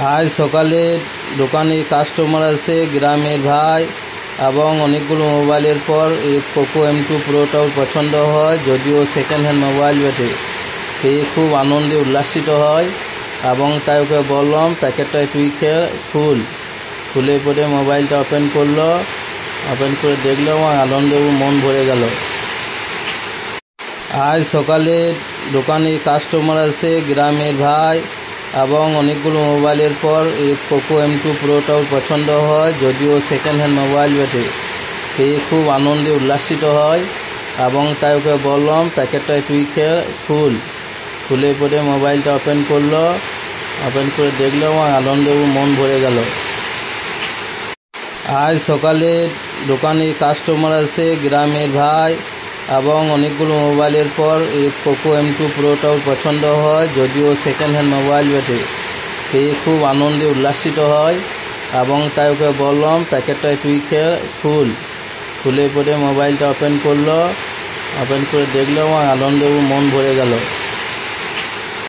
আজ সকালে দোকানে কাস্টমার আসে গ্রামের ভাই এবং অনেকগুলো মোবাইলের পর এই পোকো M2 প্রোটাও পছন্দ হয়, যদিও সেকেন্ড হ্যান্ড মোবাইল বটে। সে খুব আনন্দে উল্লাসিত হয় এবং তাই ওকে বললাম প্যাকেটটা তুই খুলে পরে মোবাইলটা ওপেন করলো। ওপেন করে দেখলো এবং আনন্দে মন ভরে গেল। আজ সকালে দোকানে কাস্টমার আসে গ্রামের ভাই এবং অনেকগুলো মোবাইলের পর এই পোকো M2 প্রোটাও পছন্দ হয়, যদিও সেকেন্ড হ্যান্ড মোবাইল বটে। সে খুব আনন্দে উল্লাসিত হয় এবং তাই ওকে বললাম প্যাকেটটা তুই খুলে পরে মোবাইলটা ওপেন করলো। ওপেন করে দেখলো এবং আনন্দে মন ভরে গেল। আজ সকালে দোকানে কাস্টমার আসে গ্রামের ভাই এবং অনেকগুলো মোবাইলের পর এই পোকো M2 প্রোটাও পছন্দ হয়, যদিও সেকেন্ড হ্যান্ড মোবাইল বটে। সে খুব আনন্দে উল্লাসিত হয় এবং তাই ওকে বললাম প্যাকেটটা তুই খুলে পরে মোবাইলটা ওপেন করলো। ওপেন করে দেখলো এবং আনন্দে মন ভরে গেল।